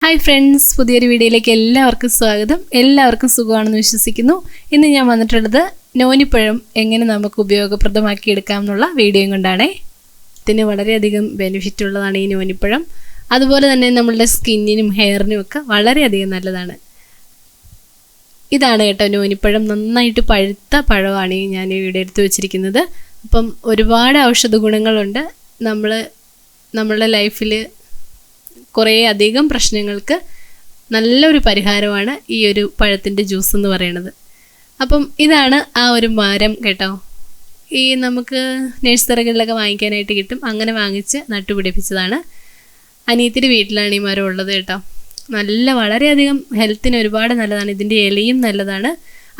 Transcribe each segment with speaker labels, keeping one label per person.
Speaker 1: Hi friends, പുതിയൊരു വീഡിയോയിലേക്ക് എല്ലാവർക്കും സ്വാഗതം. എല്ലാവർക്കും സുഖമാണെന്ന് വിശ്വസിക്കുന്നു. ഇന്ന് ഞാൻ വന്നിട്ടുള്ളത് നോനിപ്പഴം എങ്ങനെ നമുക്ക് ഉപയോഗപ്രദമാക്കി എടുക്കാം എന്നുള്ള വീഡിയോയും കൊണ്ടാണേ. ഇതിന് വളരെയധികം ബെനിഫിറ്റ് ഉള്ളതാണ് ഈ നോനിപ്പഴം. അതുപോലെ തന്നെ നമ്മളുടെ സ്കിന്നിനും ഹെയറിനും ഒക്കെ വളരെയധികം നല്ലതാണ്. ഇതാണ് കേട്ടോ നോനിപ്പഴം. നന്നായിട്ട് പഴുത്ത പഴമാണ് ഞാൻ ഇവിടെ എടുത്തു വെച്ചിരിക്കുന്നത്. അപ്പം ഒരുപാട് ഔഷധ ഗുണങ്ങളുണ്ട്. നമ്മളുടെ ലൈഫിൽ കുറേ അധികം പ്രശ്നങ്ങൾക്ക് നല്ലൊരു പരിഹാരമാണ് ഈ ഒരു പഴത്തിൻ്റെ ജ്യൂസ് എന്ന് പറയുന്നത്. അപ്പം ഇതാണ് ആ ഒരു മരം കേട്ടോ. ഈ നമുക്ക് നഴ്സറികളിലൊക്കെ വാങ്ങിക്കാനായിട്ട് കിട്ടും. അങ്ങനെ വാങ്ങിച്ച് നട്ടുപിടിപ്പിച്ചതാണ്. അനിയത്തിൻ്റെ വീട്ടിലാണ് ഈ മരം ഉള്ളത് കേട്ടോ. വളരെയധികം ഹെൽത്തിന് ഒരുപാട് നല്ലതാണ്. ഇതിൻ്റെ ഇലയും നല്ലതാണ്.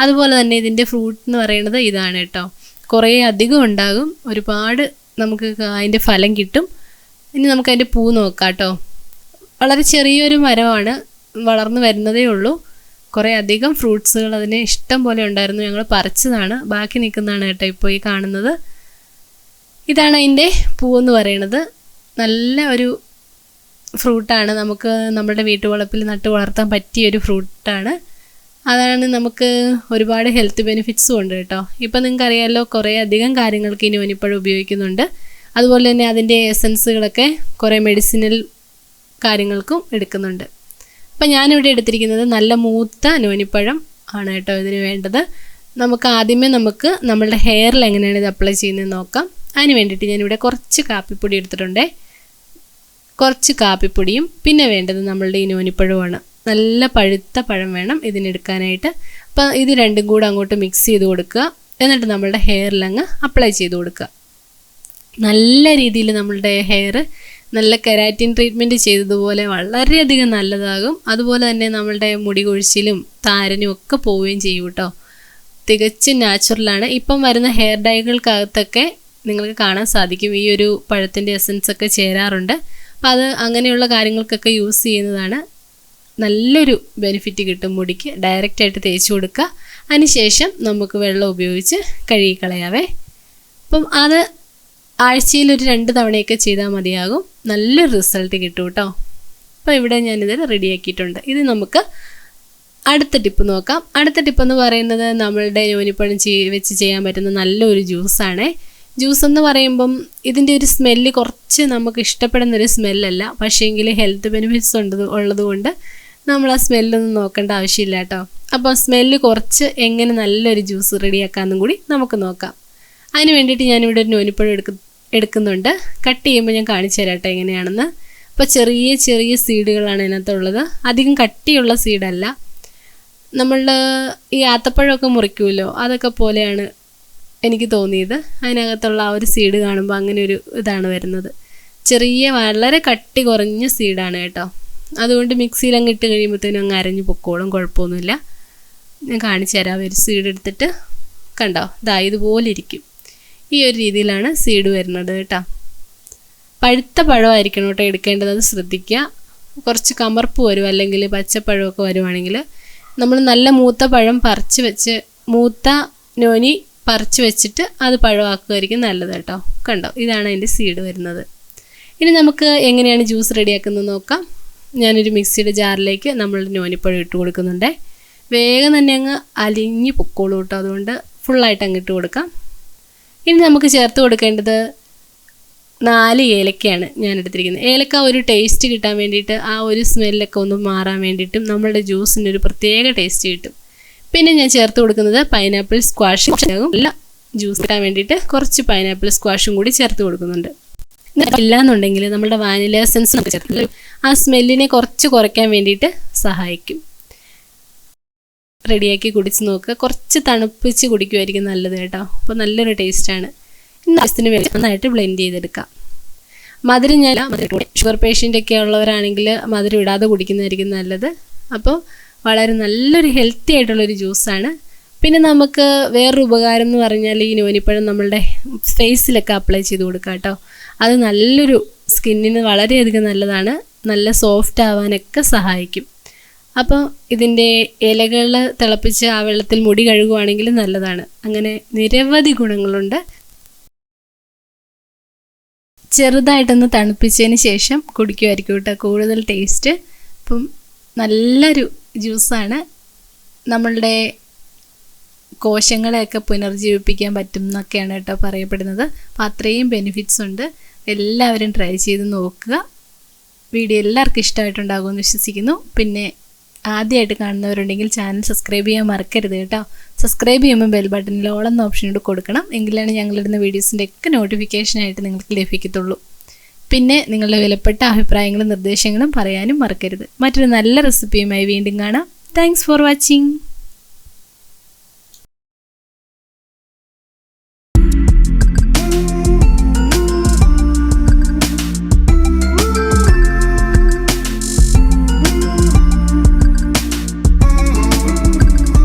Speaker 1: അതുപോലെ തന്നെ ഇതിൻ്റെ ഫ്രൂട്ട് എന്ന് പറയുന്നത് ഇതാണ് കേട്ടോ. കുറേ അധികം ഉണ്ടാകും. ഒരുപാട് നമുക്ക് അതിൻ്റെ ഫലം കിട്ടും. ഇനി നമുക്കതിൻ്റെ പൂ നോക്കാം കേട്ടോ. വളരെ ചെറിയൊരു മരമാണ്, വളർന്നു വരുന്നതേ ഉള്ളൂ. കുറേ അധികം ഫ്രൂട്ട്സുകൾ അതിന് ഇഷ്ടം പോലെ ഉണ്ടായിരുന്നു. ഞങ്ങൾ പറിച്ചതാണ്. ബാക്കി നിൽക്കുന്നതാണ് കേട്ടോ ഇപ്പോൾ ഈ കാണുന്നത്. ഇതാണ് അതിൻ്റെ പൂവെന്ന് പറയുന്നത്. നല്ല ഒരു ഫ്രൂട്ടാണ്. നമുക്ക് നമ്മുടെ വീട്ടുവളപ്പിൽ നട്ടു വളർത്താൻ പറ്റിയൊരു ഫ്രൂട്ടാണ്. അതാണ് നമുക്ക് ഒരുപാട് ഹെൽത്ത് ബെനിഫിറ്റ്സും ഉണ്ട് കേട്ടോ. ഇപ്പം നിങ്ങൾക്ക് അറിയാമല്ലോ, കുറേ അധികം കാര്യങ്ങൾക്ക് ഈ നോനിപ്പഴം ഉപയോഗിക്കുന്നുണ്ട്. അതുപോലെ തന്നെ അതിൻ്റെ എസൻസുകളൊക്കെ കുറേ മെഡിസിനൽ കാര്യങ്ങൾക്കും എടുക്കുന്നുണ്ട്. അപ്പം ഞാനിവിടെ എടുത്തിരിക്കുന്നത് നല്ല മൂത്ത നോനിപ്പഴം ആണ് കേട്ടോ ഇതിന് വേണ്ടത്. ആദ്യമേ നമ്മളുടെ ഹെയറിൽ എങ്ങനെയാണ് ഇത് അപ്ലൈ ചെയ്യുന്നതെന്ന് നോക്കാം. അതിന് വേണ്ടിയിട്ട് ഞാനിവിടെ കുറച്ച് കാപ്പിപ്പൊടി എടുത്തിട്ടുണ്ടേ. കുറച്ച് കാപ്പിപ്പൊടിയും പിന്നെ വേണ്ടത് നമ്മളുടെ ഈ നോനിപ്പഴമാണ്. നല്ല പഴുത്ത പഴം വേണം ഇതിനെടുക്കാനായിട്ട്. അപ്പം ഇത് രണ്ടും കൂടെ അങ്ങോട്ട് മിക്സ് ചെയ്ത് കൊടുക്കുക. എന്നിട്ട് നമ്മളുടെ ഹെയറിലങ്ങ് അപ്ലൈ ചെയ്ത് കൊടുക്കുക. നല്ല രീതിയിൽ നമ്മളുടെ ഹെയർ നല്ല കെരാറ്റിൻ ട്രീറ്റ്മെൻറ്റ് ചെയ്തതുപോലെ വളരെയധികം നല്ലതാകും. അതുപോലെ തന്നെ നമ്മളുടെ മുടി കൊഴിച്ചിലും താരനും ഒക്കെ പോവുകയും ചെയ്യും കേട്ടോ. തികച്ചും നാച്ചുറലാണ്. ഇപ്പം വരുന്ന ഹെയർ ഡൈകൾക്കകത്തൊക്കെ നിങ്ങൾക്ക് കാണാൻ സാധിക്കും ഈ ഒരു പഴത്തിൻ്റെ എസൻസ് ഒക്കെ ചേരാറുണ്ട്. അപ്പം അത് അങ്ങനെയുള്ള കാര്യങ്ങൾക്കൊക്കെ യൂസ് ചെയ്യുന്നതാണ്. നല്ലൊരു ബെനിഫിറ്റ് കിട്ടും മുടിക്ക്. ഡയറക്റ്റായിട്ട് തേച്ച് കൊടുക്കുക. അതിനുശേഷം നമുക്ക് വെള്ളം ഉപയോഗിച്ച് കഴുകിക്കളയാവേ. അപ്പം അത് ആഴ്ചയിൽ ഒരു 2 തവണയൊക്കെ ചെയ്താൽ മതിയാകും. നല്ലൊരു റിസൾട്ട് കിട്ടും കേട്ടോ. അപ്പോൾ ഇവിടെ ഞാനിത് റെഡിയാക്കിയിട്ടുണ്ട്. ഇത് നമുക്ക് അടുത്ത ടിപ്പ് നോക്കാം. അടുത്ത ടിപ്പ് എന്ന് പറയുന്നത് നമ്മളുടെ നോനിപ്പഴം വെച്ച് ചെയ്യാൻ പറ്റുന്ന നല്ലൊരു ജ്യൂസാണ്. ജ്യൂസ് എന്ന് പറയുമ്പം ഇതിൻ്റെ ഒരു സ്മെല്ല് കുറച്ച് നമുക്ക് ഇഷ്ടപ്പെടുന്നൊരു സ്മെല്ലല്ല. പക്ഷേങ്കിൽ ഹെൽത്ത് ബെനിഫിറ്റ്സ് ഉള്ളതുകൊണ്ട് നമ്മൾ ആ സ്മെല്ലൊന്നും നോക്കേണ്ട ആവശ്യമില്ല കേട്ടോ. അപ്പോൾ സ്മെല്ല് കുറച്ച് എങ്ങനെ നല്ലൊരു ജ്യൂസ് റെഡിയാക്കാമെന്നും കൂടി നമുക്ക് നോക്കാം. അതിന് വേണ്ടിയിട്ട് ഞാനിവിടെ ഒരു നോനിപ്പഴം എടുക്കുന്നുണ്ട്. കട്ട് ചെയ്യുമ്പോൾ ഞാൻ കാണിച്ചു തരാം കേട്ടോ എങ്ങനെയാണെന്ന്. അപ്പോൾ ചെറിയ ചെറിയ സീഡുകളാണ് ഇതിനകത്തുള്ളത്. അധികം കട്ടിയുള്ള സീഡല്ല. നമ്മളുടെ ഈ ആത്തപ്പഴമൊക്കെ മുറിക്കുമല്ലോ, അതൊക്കെ പോലെയാണ് എനിക്ക് തോന്നിയത്. അതിനകത്തുള്ള ആ ഒരു സീഡ് കാണുമ്പോൾ അങ്ങനെ ഒരു ഇതാണ് വരുന്നത്. വളരെ കട്ടി കുറഞ്ഞ സീഡാണ് കേട്ടോ. അതുകൊണ്ട് മിക്സിയിൽ അങ്ങ് ഇട്ട് കഴിയുമ്പോഴത്തേനും അങ്ങ് അരഞ്ഞു പൊക്കോളും, കുഴപ്പമൊന്നുമില്ല. ഞാൻ കാണിച്ചു തരാം. ഒരു സീഡ് എടുത്തിട്ട് കണ്ടോ, ഇതുപോലെ ഇരിക്കും. ഈ ഒരു രീതിയിലാണ് സീഡ് വരുന്നത് കേട്ടോ. പഴുത്ത പഴമായിരിക്കണം കേട്ടോ എടുക്കേണ്ടത്, അത് ശ്രദ്ധിക്കുക. കുറച്ച് കമർപ്പ് വരും, അല്ലെങ്കിൽ പച്ചപ്പഴമൊക്കെ വരുവാണെങ്കിൽ നമ്മൾ നല്ല മൂത്ത പഴം മൂത്ത നോനി പറിച്ച് വെച്ചിട്ട് അത് പഴമാക്കുമായിരിക്കും നല്ലത് കേട്ടോ. കണ്ടോ, ഇതാണ് അതിൻ്റെ സീഡ് വരുന്നത്. ഇനി നമുക്ക് എങ്ങനെയാണ് ജ്യൂസ് റെഡിയാക്കുന്നത് നോക്കാം. ഞാനൊരു മിക്സിയുടെ ജാറിലേക്ക് നമ്മളുടെ നോനിപ്പഴം ഇട്ട് കൊടുക്കുന്നുണ്ട്. വേഗം തന്നെ അങ്ങ് അലിഞ്ഞ് പൊക്കോളൂ കേട്ടോ. അതുകൊണ്ട് ഫുള്ളായിട്ട് അങ്ങ് ഇട്ട് കൊടുക്കാം. ഇനി നമുക്ക് ചേർത്ത് കൊടുക്കേണ്ടത് 4 ഏലക്കയാണ് ഞാൻ എടുത്തിരിക്കുന്നത്. ഏലക്ക ഒരു ടേസ്റ്റ് കിട്ടാൻ വേണ്ടിയിട്ട്, ആ ഒരു സ്മെല്ലൊക്കെ ഒന്ന് മാറാൻ വേണ്ടിയിട്ടും നമ്മളുടെ ജ്യൂസിനൊരു പ്രത്യേക ടേസ്റ്റ് കിട്ടും. പിന്നെ ഞാൻ ചേർത്ത് കൊടുക്കുന്നത് പൈനാപ്പിൾ സ്ക്വാഷും അല്ല, ജ്യൂസ് കിട്ടാൻ വേണ്ടിയിട്ട് കുറച്ച് പൈനാപ്പിൾ സ്ക്വാഷും കൂടി ചേർത്ത് കൊടുക്കുന്നുണ്ട്. ഇല്ലാന്നുണ്ടെങ്കിൽ നമ്മുടെ വാനില എസൻസ് ചേർത്ത് ആ സ്മെല്ലിനെ കുറച്ച് കുറയ്ക്കാൻ വേണ്ടിയിട്ട് സഹായിക്കും. റെഡിയാക്കി കുടിച്ച് നോക്കുക. കുറച്ച് തണുപ്പിച്ച് കുടിക്കുമായിരിക്കും നല്ലത് കേട്ടോ. അപ്പോൾ നല്ലൊരു ടേസ്റ്റാണ്. ആവശ്യത്തിന് വേണ്ടി നന്നായിട്ട് ബ്ലെൻഡ് ചെയ്തെടുക്കാം. മധുരം ഷുഗർ പേഷ്യൻ്റൊക്കെ ഉള്ളവരാണെങ്കിൽ മധുരം ഇടാതെ കുടിക്കുന്നതായിരിക്കും നല്ലത്. അപ്പോൾ വളരെ നല്ലൊരു ഹെൽത്തി ആയിട്ടുള്ളൊരു ജ്യൂസാണ്. പിന്നെ നമുക്ക് വേറൊരു ഉപകാരം എന്ന് പറഞ്ഞാൽ ഈ നോനിപ്പഴം നമ്മളുടെ ഫേസിലൊക്കെ അപ്ലൈ ചെയ്ത് കൊടുക്കാം കേട്ടോ. അത് നല്ലൊരു സ്കിന്നിന് വളരെയധികം നല്ലതാണ്. നല്ല സോഫ്റ്റ് ആവാനൊക്കെ സഹായിക്കും. അപ്പോൾ ഇതിൻ്റെ ഇലകൾ തിളപ്പിച്ച് ആ വെള്ളത്തിൽ മുടി കഴുകുവാണെങ്കിൽ നല്ലതാണ്. അങ്ങനെ നിരവധി ഗുണങ്ങളുണ്ട്. ചെറുതായിട്ടൊന്ന് തണുപ്പിച്ചതിന് ശേഷം കുടിക്കുമായിരിക്കും കേട്ടോ കൂടുതൽ ടേസ്റ്റ്. അപ്പം നല്ലൊരു ജ്യൂസാണ്. നമ്മളുടെ കോശങ്ങളെയൊക്കെ പുനർജീവിപ്പിക്കാൻ പറ്റും എന്നൊക്കെയാണ് കേട്ടോ പറയപ്പെടുന്നത്. അപ്പോൾ അത്രയും ബെനിഫിറ്റ്സ് ഉണ്ട്. എല്ലാവരും ട്രൈ ചെയ്ത് നോക്കുക. വീഡിയോ എല്ലാവർക്കും ഇഷ്ടമായിട്ടുണ്ടാകുമെന്ന് വിശ്വസിക്കുന്നു. പിന്നെ ആദ്യമായിട്ട് കാണുന്നവരുണ്ടെങ്കിൽ ചാനൽ സബ്സ്ക്രൈബ് ചെയ്യാൻ മറക്കരുത് കേട്ടോ. സബ്സ്ക്രൈബ് ചെയ്യുമ്പോൾ ബെൽ ബട്ടണിൽ ഓൾ എന്ന ഓപ്ഷൻ കൂടി കൊടുക്കണം. എങ്കിലാണ് ഞങ്ങളിടുന്ന വീഡിയോസിൻ്റെ ഒക്കെ നോട്ടിഫിക്കേഷനായിട്ട് നിങ്ങൾക്ക് ലഭിക്കത്തുള്ളൂ. പിന്നെ നിങ്ങളുടെ വിലപ്പെട്ട അഭിപ്രായങ്ങളും നിർദ്ദേശങ്ങളും പറയാനും മറക്കരുത്. മറ്റൊരു നല്ല റെസിപ്പിയുമായി വീണ്ടും കാണാം. Thanks for watching.